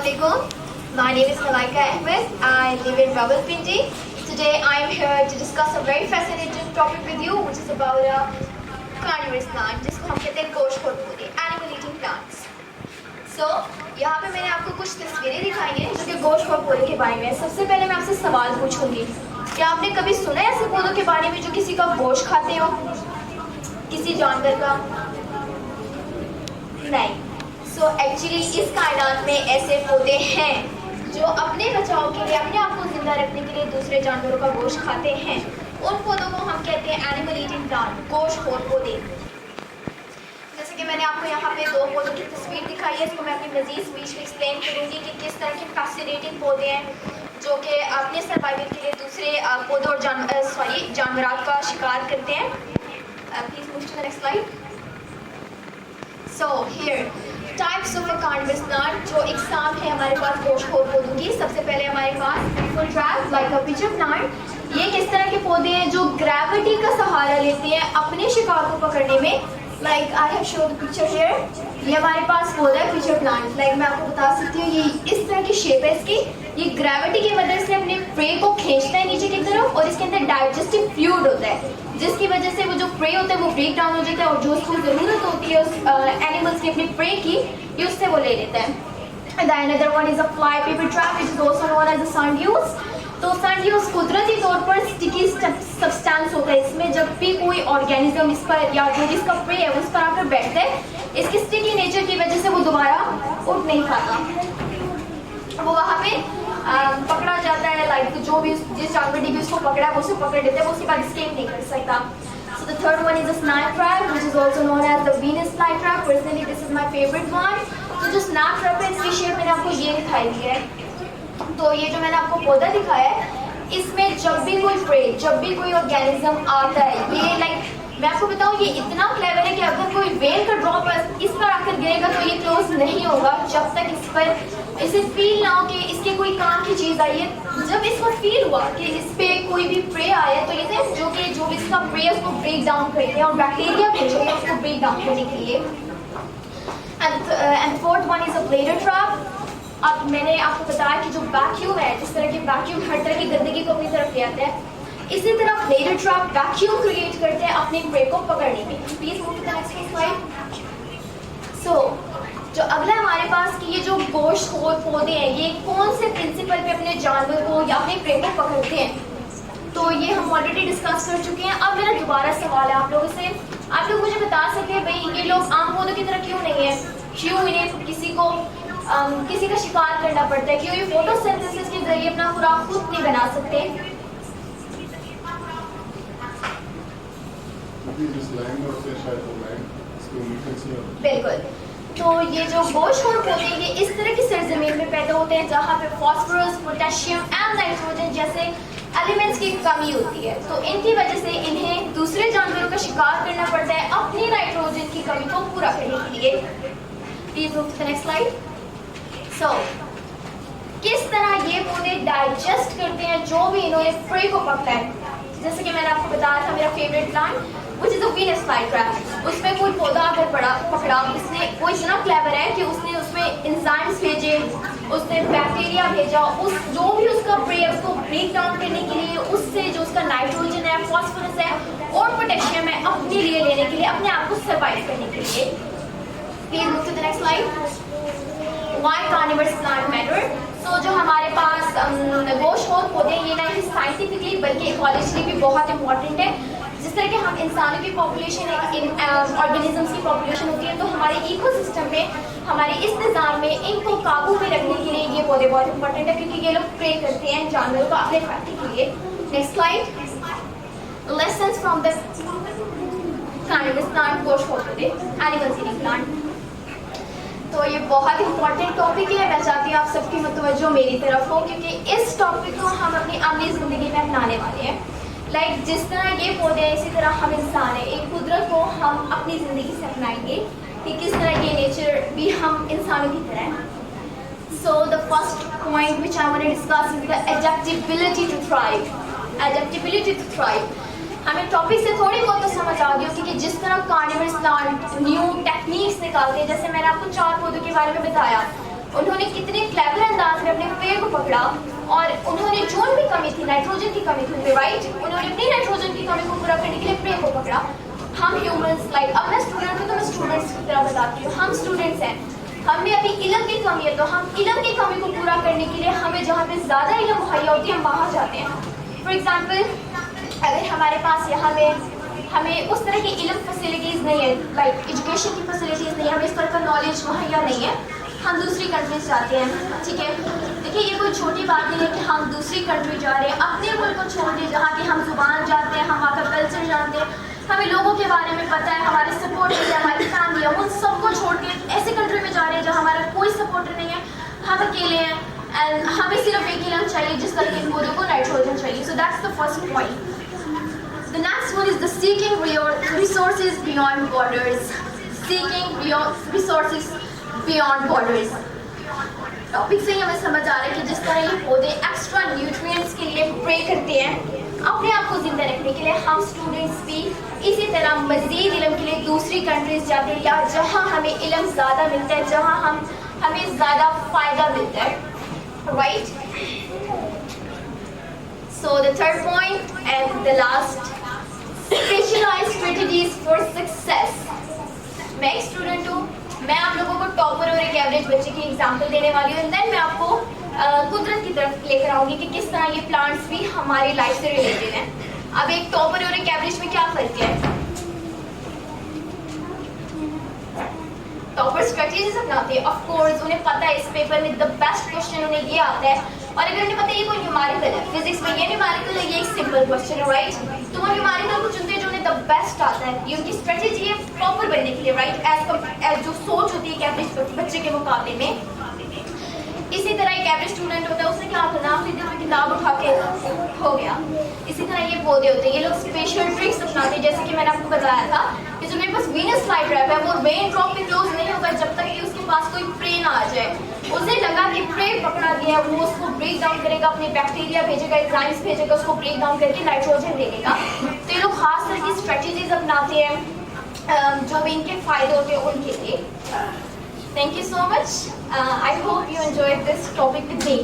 Assalamualaikum. My name is Malaika Ahmed. I live in Rawalpindi. Today I am here to discuss a very fascinating topic with you, which is about a carnivorous plant, जिसको हम कहते हैं गोश्तखोर पौधे, animal eating plants. So यहाँ पे मैंने आपको कुछ तस्वीरें दिखाई हैं जो कि गोश्तखोर पौधे के बारे में है. सबसे पहले मैं आपसे सवाल पूछूंगी, क्या आपने कभी सुना है ऐसे पौधों के बारे में जो किसी का गोश्त खाते हो, किसी जानवर का? नहीं. सो एक्चुअली इस कायनात में ऐसे पौधे हैं जो अपने बचाव के लिए, अपने आप को जिंदा रखने के लिए दूसरे जानवरों का गोश्त खाते हैं. उन पौधों को हम कहते हैं एनिमल ईटिंग प्लांट, गोश्तखोर पौधे. जैसे कि मैंने आपको यहाँ पे दो पौधों की तस्वीर दिखाई है, इसको मैं अपनी मजीद स्पीच में एक्सप्लेन करूँगी कि किस तरह के फैसिनेटिंग पौधे हैं जो कि अपने सर्वाइवल के लिए दूसरे पौधों और जानवरात का शिकार करते हैं. Please move to the next slide. So here types of a carnivorous plant, जो एग्जाम है हमारे पास गोश्तखोर पौधों की. सबसे पहले हमारे पास full trap like a pitcher plant. ये किस तरह के पौधे हैं जो ग्रेविटी का सहारा लेते हैं अपने शिकार को पकड़ने में. Like I have showed the picture here. ये हमारे पास पौधा है पिचर प्लांट. लाइक मैं आपको बता सकती हूँ, ये इस तरह की शेप है इसकी. ये ग्रेविटी की मदद से अपने प्रे को खींचता है नीचे की तरफ, और इसके अंदर डाइजेस्टिव फ्लूइड होता है जिसकी वजह से वो जो प्रे होता है वो ब्रेक डाउन हो जाता है, और जो उसको ज़रूरत होती है उस एनिमल्स की अपने प्रे की, ये उससे वो ले लेता है. And another one is a fly paper trap, which is also known as a sundews. तो sundews कुदरती तौर पर स्टिकी सब्सटेंस होता है. इसमें जब भी कोई ऑर्गेनिज्म इस पर या जो भी इसका प्रे है उस पर आकर बैठता है, इसकी स्टिकी नेचर की वजह से वो दोबारा उठ नहीं पाता. वो वहाँ पे पकड़ा जाता है. लाइक जो भी जिस जानवर ने भी उसको पकड़ा है वो उसे पकड़ लेते हैं, वो उसके बाद escape नहीं कर सकता. So the third one is a snap trap, which is also known as the Venus flytrap. Personally, this is my favorite one. तो जो snap trap है इसकी शेप मैंने आपको ये दिखाई दी है. तो ये जो मैंने आपको पौधा दिखाया है, इसमें जब भी कोई प्रे, जब भी कोई ऑर्गेनिज्म आता है, ये लाइक मैं आपको बताऊं, ये इतना क्लेवर है कि अगर कोई वेल का ड्रॉप इस पर आकर गिरेगा तो ये क्लोज नहीं होगा जब तक इस पर इसे फील ना हो कि इसके कोई काम की चीज़ आई है. जब इसको फील हुआ कि इस पे कोई भी प्रे आया तो ये जो भी इसका प्रे है उसको ब्रेक डाउन करते हैं, और बैक्टीरिया भेजेंगे उसको ब्रेक डाउन करने के लिए. And fourth one is a bladder trap. अब मैंने आपको बताया कि जो वैक्यूम है, जिस तरह के वैक्यूम हर तरह की गंदगी को अपनी तरफ ले आता है, इसी तरह ब्लेडर ट्रैप वैक्यूम क्रिएट करते हैं अपने प्रे को पकड़ने में. Please move to the next slide. So जो अगला हमारे पास कि ये जो गोश्तखोर पौधे हैं, ये कौन से प्रिंसिपल पे अपने जानवर को या अपने प्रे को पकड़ते हैं, तो ये हम ऑलरेडी डिस्कस कर चुके हैं. अब मेरा दोबारा सवाल है आप लोगों से, आप लोग मुझे बता सकते हैं भाई ये लोग आम पौधों की तरह क्यों नहीं है, क्यों इन्हें किसी का शिकार करना पड़ता है, क्यों ये फोटोसिंथेसिस के जरिए अपना खुराक खुद नहीं बना सकते. बिल्कुल. तो ये जो गोश्तखोर पौधे ये इस तरह की सरजमीन में पैदा होते हैं जहाँ पे फास्फोरस, पोटेशियम एंड नाइट्रोजन जैसे एलिमेंट्स की कमी होती है. तो इनकी वजह से इन्हें दूसरे जानवरों का शिकार करना पड़ता है अपनी नाइट्रोजन की कमी को पूरा करने के लिए. Please move to the next slide. So किस तरह ये पौधे डाइजेस्ट करते हैं जो भी इन्होंने प्रे को पकड़ा है. जैसे कि मैंने आपको बताया था मेरा favourite plant which is a Venus flytrap. उसमें कोई पौधा अगर पकड़ा, इसने वो इतना क्लेवर है कि उसने उसमें एंजाइम्स भेजे, उसने बैक्टीरिया भेजा, उस जो भी उसका प्रे है उसको ब्रेक डाउन करने के लिए, उससे जो उसका नाइट्रोजन है, फॉस्फोरस है और पोटेशियम है अपने लिए लेने के लिए, अपने आप को सर्वाइव करने के लिए. Please move to the next slide. Why carnivorous plant matter. So जो हमारे पास गोश्तखोर पौधे, ये ना ही साइंटिफिकली बल्कि इकोलॉजिकली भी बहुत इंपॉर्टेंट है. जिस तरह के हम इंसानों की पॉपुलेशन है, इन ऑर्गेनिजम्स की पॉपुलेशन होती है, तो हमारे इकोसिस्टम में, हमारे इस निज़ाम में इनको काबू में रखने के लिए ये पौधे बहुत इंपॉर्टेंट है, क्योंकि ये लोग प्रे करते हैं जानवरों को अपने खाने के लिए. Next slide. Lessons from the carnivorous plant, गोश्तखोर पौधे, एनिमल ईटिंग प्लांट. तो ये बहुत इंपॉर्टेंट टॉपिक है. मैं चाहती हूँ आप सबकी मुतवज्जो मेरी तरफ हो, क्योंकि इस टॉपिक को हम अपनी अमली ज़िंदगी में अपनाने वाले हैं. लाइक जिस तरह ये पौधे हैं, इसी तरह हम इंसान हैं. एक कुदरत को हम अपनी ज़िंदगी से अपनाएंगे कि किस तरह ये नेचर भी हम इंसानों की तरह है. So the first point which I want to discuss is the adaptability to thrive. Adaptability to thrive. हमें टॉपिक से थोड़ी बहुत तो समझ आ गई होगी कि जिस तरह कार्निवरस प्लांट न्यू टेक्निक्स निकालते हैं, जैसे मैंने आपको 4 पौधों के बारे में बताया, उन्होंने कितने क्लेवर अंदाज में अपने पेड़ को पकड़ा और उन्होंने जो भी कमी थी, नाइट्रोजन की कमी थी, राइट, उन्होंने अपनी नाइट्रोजन की कमी को पूरा करने के लिए पेड़ को पकड़ा। हम ह्यूमंस लाइक, अब मैं स्टूडेंट हूँ तो मैं स्टूडेंट्स की तरह बताती हूँ, हम स्टूडेंट्स हैं, हम में अभी इल्म की कमी है, तो हम इल्म की कमी को पूरा करने के लिए हमें जहाँ पे ज़्यादा इल्म मुहैया होती है हम वहाँ जाते हैं। फॉर एग्जाम्पल, अगर हमारे पास यहाँ में हमें उस तरह की इल्म फैसिलिटीज़ नहीं है, लाइक एजुकेशन की फैसिलिटीज़ नहीं है, हमें इस तरह का नॉलेज मुहैया नहीं है, हम दूसरी कंट्रीज जाते हैं, ठीक है। देखिए ये कोई छोटी बात नहीं है कि हम दूसरी कंट्री जा रहे हैं, अपने मुल्क को छोड़ के, जहाँ की हम जुबान जानते हैं, हम वहाँ का कल्चर जानते हैं, हमें लोगों के बारे में पता है, हमारे सपोर्टर है, हमारी फैमिली है, उन सबको छोड़ के ऐसी कंट्री में जा रहे हैं जहाँ हमारा कोई सपोर्टर नहीं है, हम अकेले हैं एंड हमें सिर्फ एक इल्म चाहिए जिसका कि इन पौधों को नाइट्रोजन चाहिए। So that's the first point. The next one is the seeking resources beyond borders. Seeking resources beyond borders. Topic से ही हमें समझ आ रहा है कि जिस तरह ये पौधे एक्स्ट्रा न्यूट्रिएंट्स के लिए प्रे करते हैं अपने आप को जिंदा रखने के लिए, हम स्टूडेंट्स भी इसी तरह मज़ीद इल्म के लिए दूसरी कंट्रीज जाते हैं या जहाँ हमें इल्म ज़्यादा मिलता है, जहाँ हमें ज़्यादा फ़ायदा मिलता है, right. So the third point and the last, specialized strategies for success. मैं एक स्टूडेंट हूँ, मैं आप लोगों को टॉपर और एक एवरेज बच्चे की एग्जांपल देने वाली हूँ, देन मैं आपको कुदरत की तरफ लेकर आऊँगी कि किस तरह ये प्लांट्स भी हमारी लाइफ से रिलेटेड हैं। अब एक टॉपर और एक एवरेज में क्या फ़र्क है? टॉपर स्ट्रेटजीज अपनाते हैं, ऑफ कोर्स उन्हें पता है इस पेपर में द बेस्ट क्वेश्चन उन्हें ये आता है, और अगर उन्हें पता है ये कोई न्यूमेरिकल है, फिजिक्स में ये न्यूमेरिकल है, ये एक सिंपल क्वेश्चन है, राइट, तो वो न्यूमेरिकल को चुनते हैं जो उन्हें द बेस्ट आता है। ये उनकी स्ट्रेटजी है टॉपर बनने के लिए, राइट, एज जो सोच होती है एक एवरेज बच्चे के मुकाबले में। इसी तरह एक एवरेज स्टूडेंट होता है, उसने क्या करना, सीधे में किताब उठा के हो गया। इसी तरह ये पौधे होते हैं, ये लोग स्पेशल ट्रिक्स अपनाते हैं, जैसे कि मैंने आपको बताया था कि जो मेरे पास वीनस फ्लाईट्रैप है वो रेन ड्रॉप पे क्लोज नहीं होगा जब तक कि उसके पास कोई प्रे ना आ जाए। उसे लगा कि प्रे पकड़ा गया, वो उसको ब्रेक डाउन करेगा, अपने बैक्टीरिया भेजेगा, एंजाइम्स भेजेगा, उसको ब्रेक डाउन करके नाइट्रोजन दे देगा। तो ये लोग खास तरह की स्ट्रेटजीज अपनाते हैं जो भी इनके फायदे होते हैं उनके लिए। Thank you so much. I hope you enjoyed this topic with me.